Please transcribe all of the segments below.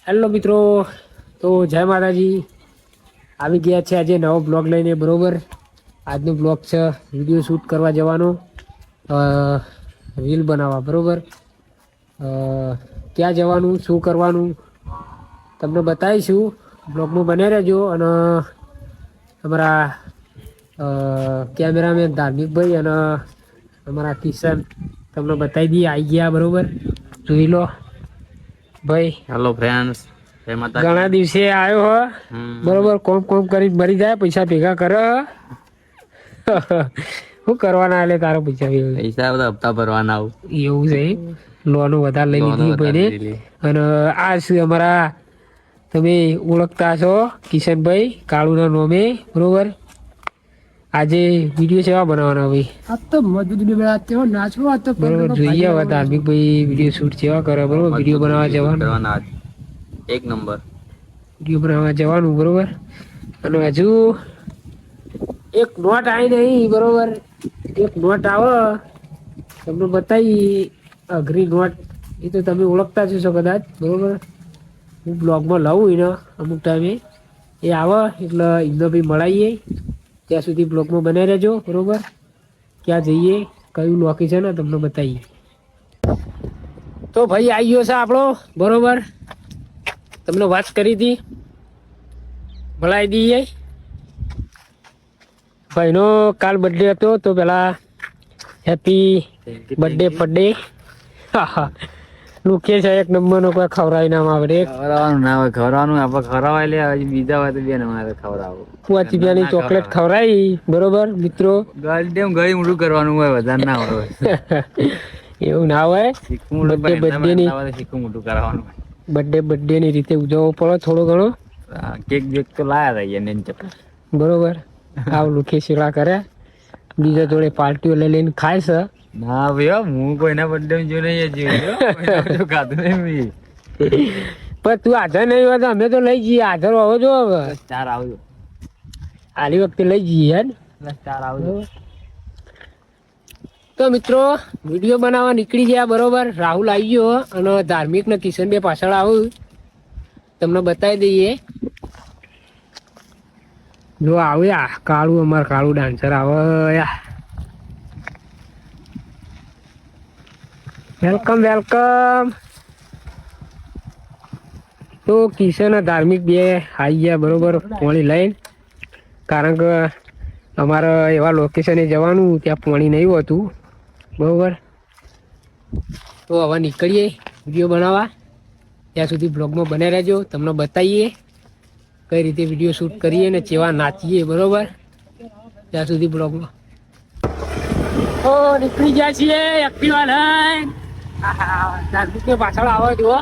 Hello મિત્રો, તો જય માતાજી. આવી ગયા છે આજે નવો બ્લોગ લઈને. બરોબર, આજનો બ્લોગ છે વિડીયો શૂટ કરવા જવાનો, રીલ બનાવવા. બરોબર, ક્યાં જવાનું, શું કરવાનું તમને બતાવીશું. બ્લોગમાં બને રહેજો. અને અમારા કેમેરામેન ધાર્મિકભાઈ અને અમારા કિશન તમને બતાવી દઈએ. આવી ગયા. બરોબર, જોઈ લો ભાઈ. હેલો ફ્રેન્ડ્સ, ઘણા દિવસે આવ્યો હો. બરોબર, કોમ કોમ કરી મરી જાય, પૈસા ભેગા કરે. શું કરવાના એટલે તારો પૈસા બધા હપ્તા ભરવાના એવું છે. લોનો વધારે લઈ લીધી ભાઈને. અને આ છે અમારા, તમે ઓળખતા છો કિશનભાઈ કાળુના નોમે. બરોબર, આજે વિડીયો સેવા બનાવવાના ભાઈ. આ તો મજૂરી બનાવતો નાચવો હતો. બરોબર, જોઈએ હવે ધાર્મિકભાઈ વિડીયો શૂટ સેવા કરે. બરોબર, વિડીયો બનાવવા જવાનું, એક નંબર વિડીયો બનાવવા જવાનું. બરોબર, અને હજુ એક નોટ આવી નહીં. બરોબર, એક નોટ આવે તમને બતાવી, અઘરી નોટ. એ તો તમે ઓળખતા જ છો કદાચ. બરોબર, હું બ્લોગમાં લાવું એને અમુક ટાઈમે એ આવે એટલે એમને બી મળાવીએ. ત્યાં સુધી બ્લોગમાં બને રહેજો. બરોબર, ક્યાં જઈએ, કયું લોકેશન છે તમને બતાવીએ. તો ભાઈ આવી ગયો છે આપણો. બરોબર, તમને વાત કરી હતી, ભલાઈ દઈએ. ભાઈનો કાલ બર્થડે હતો, તો પેલા હેપી બર્થડે ફર્થડે. લુકે છે એક નંબરનો, કોઈ ખવડાવી ના આવે. ખવડાવવાનું ના હોય, ખવડાવવાનું આપણે ખવડાવાય લે. હજી બીજા હોય તો બે મારે ખવડાવો. 5 રૂપિયાની ચોકલેટ ખવડાવી. બરોબર મિત્રો, ગળી મોઢું કરવાનું હોય, વધારે ના હોય. એવું ના હોય. બર્થડે ની મોટું કરવાનું, બર્થડે ની રીતે ઉજવવો પડે થોડો ઘણો. કેક બેક તો લાયા હતા. બરોબર, આવ લુખી સેવા કરે, બીજા જોડે પાર્ટીઓ લઈ લઈને ખાય છે. ના ભાઈ, હું કોઈના બર્થડે જો નહીં ખાધું નહીં. પણ તું હાજર નહીં હોય તો અમે તો લઈ જઈએ. હાજર હોવો જો. હવે ચાર આવજો, આલી વખતે લઈ જઈએ યાર. ચાર આવજો. તો મિત્રો, વિડીયો બનાવવા નીકળી ગયા. બરોબર, રાહુલ આવી ગયો અને ધાર્મિક ને કિશન બે પાછળ આવું તમને બતાવી દઈએ. જો આવ્યા કાળું, અમાર કાળું ડાન્સર આવે. Welcome welcome. તો કિશન ધાર્મિક બે આવી ગયા. બરોબર, પાણી લઈને. કારણ કે અમારે એવા લોકેશને જવાનું, ત્યાં પાણી નહીં હોતું. બરોબર, તો હવે નીકળીએ વિડીયો બનાવવા. ત્યાં સુધી બ્લોગમાં બને રહેજો, તમને બતાવીએ કઈ રીતે વિડીયો શૂટ કરીએ ને કેવા નાચીએ. બરોબર, ત્યાં સુધી બ્લોગમાં નીકળી ગયા છીએ એક્ટિવા લઈને. ધાર્મિક પાછળ આવે જુઓ.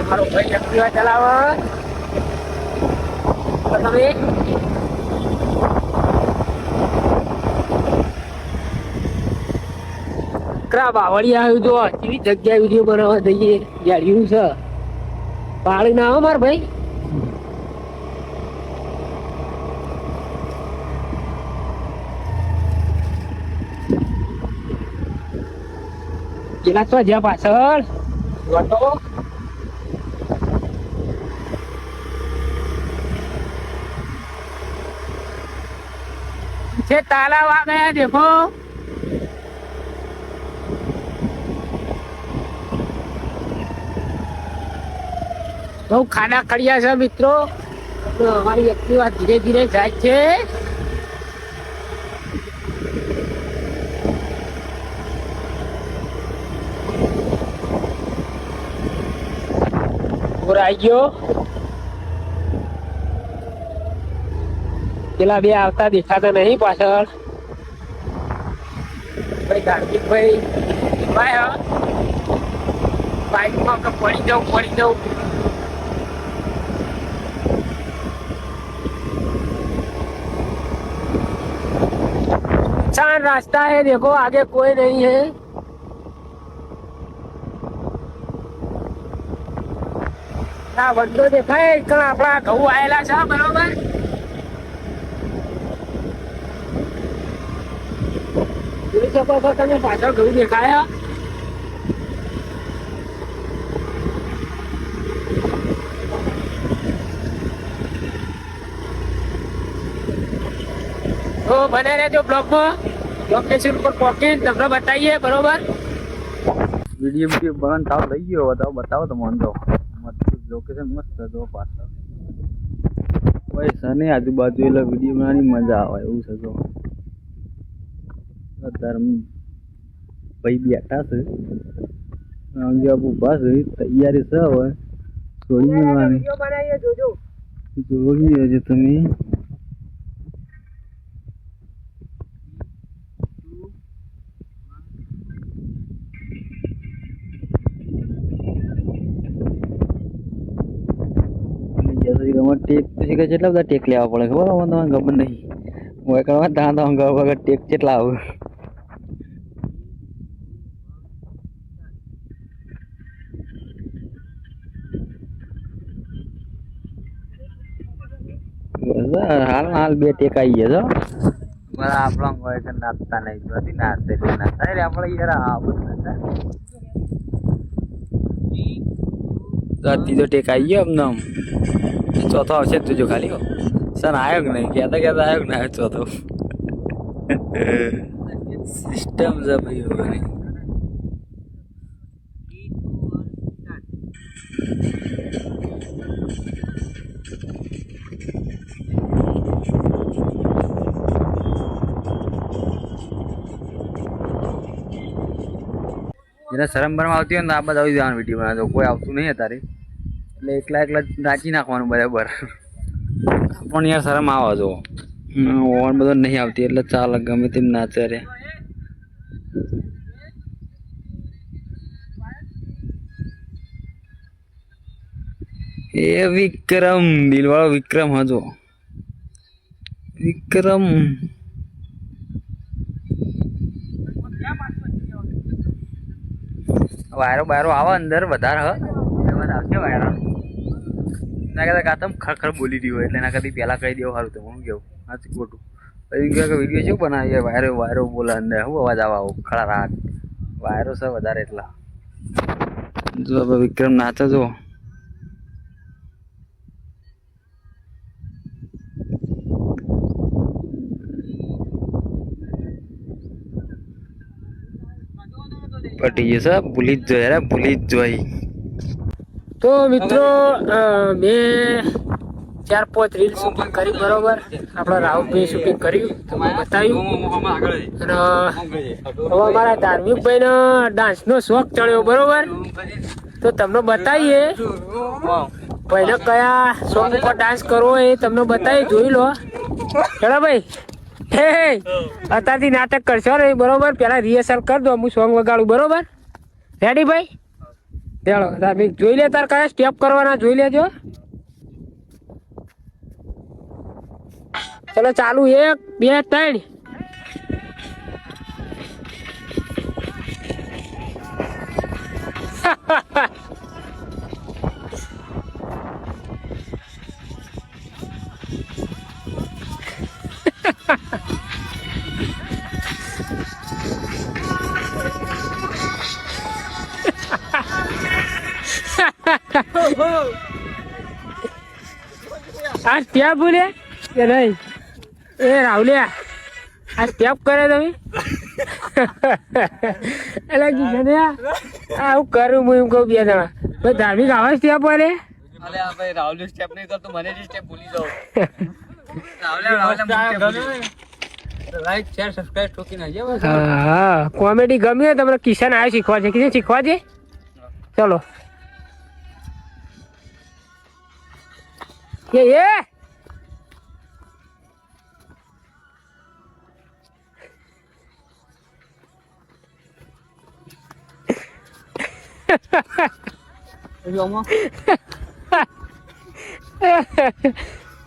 મારો ભાઈ એક્ટિવા ચલાવે. તમે બાવળી આવ્યું તો કેવી જગ્યાએ વિડીયો બનાવવા જઈએ. ગાડીયું છે, પાણી ના આવે માર ભાઈ. પેલા તો જ્યાં પાછળ છે તાલા વા ગયા. દેખો બહુ ખાડા ખડિયા છે મિત્રો. અમારી એક્ટિવા ધીરે ધીરે જાય છે. આવી ગયો. પેલા બે આવતા દેખાતા નહીં પાછળ. ભાઈ ધાર્મિક ભાઈ બાઈકમાં પડી જાઉં. सुनसान रास्ता है, देखो आगे कोई नहीं है. આ વંડો દેખાય કે આપણા ઘઉં આયેલા છે. બરોબર, જોઈ શકો છો તમે પાછળ ઘઉં દેખાયા. તો બને રહેજો બ્લોગમાં. લોકેશન પર પહોંચીને તમને બતાવીએ બરોબર. વિડીયો બંધ થાવ થઈ ગયો બતાવો તો મને તો લોકેશન મસ્ત હતો પાછળ ભાઈ સને આજુબાજુ એટલે વિડીયો બનાવવાની મજા આવે એવું છે તો ધર્મ ભાઈ બેઠા છે ઉભા છે તૈયારી છે હવે છોડી દેવાની જોઈ લેજો તમે ટેક પછી કેટલા બધા ટેક લેવા પડે ખબર તમને ખબર નહીં હું કરવા ત્યાં તો વગર ટેક કેટલા આવે હાલ બે ટેક આવી ગયા છો મારા આપણા હોય કે નાચતા નહીં બધી નાચતે નાચતા એટલે આપણે યાર ત્રીજો ટેક આવી ગયો અમને ચોથો આવશે તુજો ખાલી સર આવ્યો કે નહીં કહેતા આવ્યો કે ના આવ્યો ચોથો સિસ્ટમ છે ભાઈ જેને શરમ બરમ આવતી હોય ને આ બધા આવી જવાનું વિડીયો બનાવજો કોઈ આવતું નહીં અત્યારે એટલે એકલા નાચી નાખવાનું બરાબર પણ યાર શરમ આવે જો ઓવન બધો નહીં આવતી એટલે ચાલે ગમે તેમ નાચે રે એ વિક્રમ દિલવાળો વિક્રમ હજો વિક્રમ વાયરો બાયરો આવે અંદર વધારે એમાં આવશે વાયરો ના કહેતા કાતમ ખરખર બોલી રહ્યો એટલે એના કદી પહેલાં કહી દેવું સારું તો હું કેવું સાચું ખોટું પછી કહે કે વિડીયો શું બનાવીએ વાયરો બોલે અંદર શું અવાજ આવો ખરા રાગ વાયરો છે વધારે એટલા જો વિક્રમ નાચે જો પટી જશે ભૂલી જ જોઈએ ભૂલી જ જોઈ તો મિત્રો મેં 4-5 રીલ શૂટિંગ કરી બરોબર આપણા રાહુલભાઈ શૂટિંગ કર્યું તમને બતાવ્યું અને હવે અમારા ધાર્મિકભાઈને ડાન્સનો શોખ ચડ્યો બરોબર તો તમને બતાવીએ ભાઈને કયા સોંગ ઉપર ડાન્સ કરવો એ તમને બતાવી જોઈ લો ચલો ભાઈ હે અત્યારથી નાટક કરશો ને બરોબર પેલા રિહર્સલ કરી દો હું સોંગ વગાડું બરોબર રેડી ભાઈ ચાલો ધાર્મિક જોઈ લે તાર કયા સ્ટેપ કરવાના જોઈ લેજો ચલો ચાલુ 1 2 3 આ સ્ટેપ બોલે કે નહીં એ રાહુલિયા આ સ્ટેપ કરે તમે એટલે કીધું આવું કરું હું એમ કહું બે જણા ભાઈ ધાર્મિક આવા સ્ટેપ બોલે રાહુલ સ્ટેપ નહીં કરતો મને સ્ટેપ ભૂલી જાઉં લાઈક શેર સબસ્ક્રાઇબ ઠોકી નાખજો હા કોમેડી ગમી તમને કિશન આવ્યો શીખવા છે કિશન શીખવા છે ચલો એ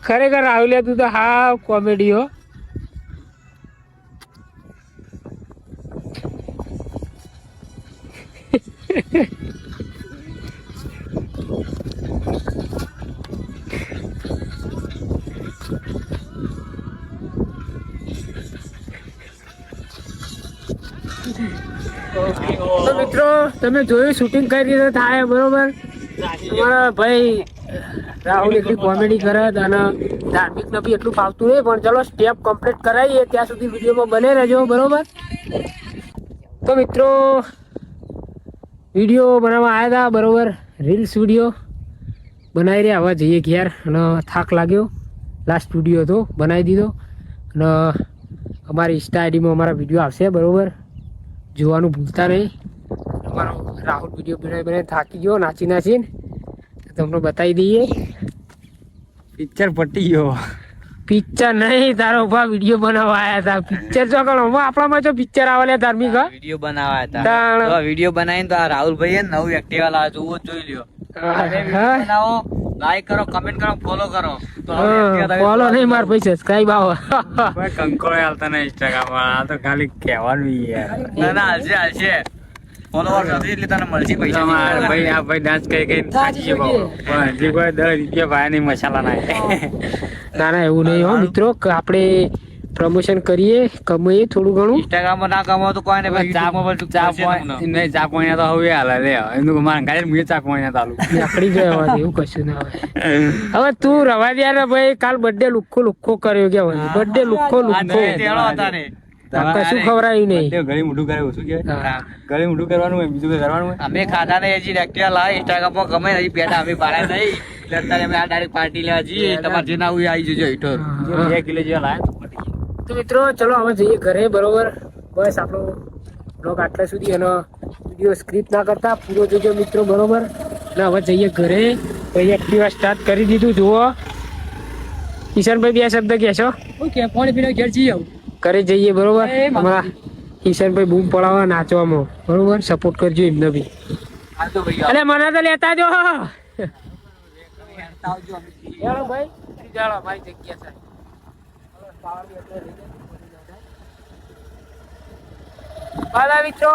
ખરેખર રાહુલિયા તું તો હા કોમેડી હો તો મિત્રો તમે જોયું શૂટિંગ કઈ રીતે થાય બરોબર તમારા ભાઈ રાહુલ એટલી કોમેડી કરે અને ધાર્મિક ને બી એટલું ફાવતું નહીં પણ ચલો સ્ટેપ કમ્પ્લીટ કરાવીએ ત્યાં સુધી વિડીયોમાં બને રહેજો બરોબર. તો મિત્રો વિડીયો બનાવવા આવ્યા હતા બરોબર, રીલ્સ વિડીયો બનાવી રહ્યા. હવે જઈએ ઘેર અને થાક લાગ્યો. લાસ્ટ વિડીયો હતો બનાવી દીધો અને અમારી ઇન્સ્ટા આઈડીમાં અમારા વિડીયો આવશે બરોબર, જોવાનું ભૂલતા નહીં. અમારો રાહુલ વિડીયો બનાવી થાકી ગયો નાચી નાચીને, તમને બતાવી દઈએ. પિક્ચર પટી ગયો. પિક્ચર નહીં તારો ઉભા વિડીયો બનાવવા આવ્યા હતા. પિક્ચર જો કરો આપણામાં જો પિક્ચર આવે ધાર્મિક વિડીયો બનાવ્યા હતા. વિડીયો બનાવીને તો આ રાહુલભાઈ નવું એક્ટિવા લાવ્યો, જોવો જોઈ લ્યો. બનાવો, લાઈક કરો, કમેન્ટ કરો, ફોલો કરો. ફોલો નહીં માર ભાઈ, સબસ્ક્રાઇબ આવો. કંકોળે હાલતા ને ઇન્સ્ટાગ્રામ માં, આ તો ખાલી કહેવાનું યાર. ના ના હાલશે હાલશે. ફોલોવર નથી એટલે તને મળશે પૈસા. ભાઈ આ ભાઈ ડાન્સ કરી કરી થાકી ગયો પણ હજી કોઈ 10 રૂપિયા ભાઈ ની મસાલા નાખે. ના ના એવું નહીં હો મિત્રો, કે આપણે પ્રમોશન કરીએ, કમાઈએ થોડું ઘણું. ઇન્સ્ટાગ્રામ માં ના કમાવો તો કોઈ ને ચા પાણી તો હવે હાલે રે. એનું મારા ગાડી મુએ ચા પાણી ચાલુ આકડી ગયો એવું કશું ના હોય. હવે તું રવા દે ને ભાઈ, કાલ બર્થડે લુખ્ખો કર્યો કે બર્થડે લુખ્ખો કશું ખવડાયું નહીં. ઘરે મોઢું કરે શું કે ઘરે મોઢું કરવાનું હોય, બીજું કઈ કરવાનું હોય. અમે ખાધા ને હજી એક્ટિવા લાવે ઇન્સ્ટાગ્રામ પર ગમે હજી પેટા અમે પાડ્યા નહીં એટલે અત્યારે અમે આ ડાયરેક્ટ પાર્ટી લેવા જઈએ. તમારે જે ના હોય આવી જજો. હીટર 2 કિલો જેવા લાવે. તો મિત્રો ચલો હવે જઈએ ઘરે બરોબર. બસ આપણો બ્લોગ આટલા સુધી, અને વિડીયો સ્ક્રિપ્ટ ના કરતા પૂરો જોજો મિત્રો બરોબર. અને હવે જઈએ ઘરે. ભાઈ એક્ટિવા સ્ટાર્ટ કરી દીધું જુઓ. કિશનભાઈ 2 શબ્દ કહેશો? ઓકે પાણી પીને ઘેર જઈએ ઘરે જઈએ બરોબર. અમારા કિશનભાઈ બૂમ પડાવવા નાચવામાં બરોબર, સપોર્ટ કરજો એમને બી. અરે મને તો લેતા જો ભાઈ, મારી જગ્યા છે. હાલો મિત્રો.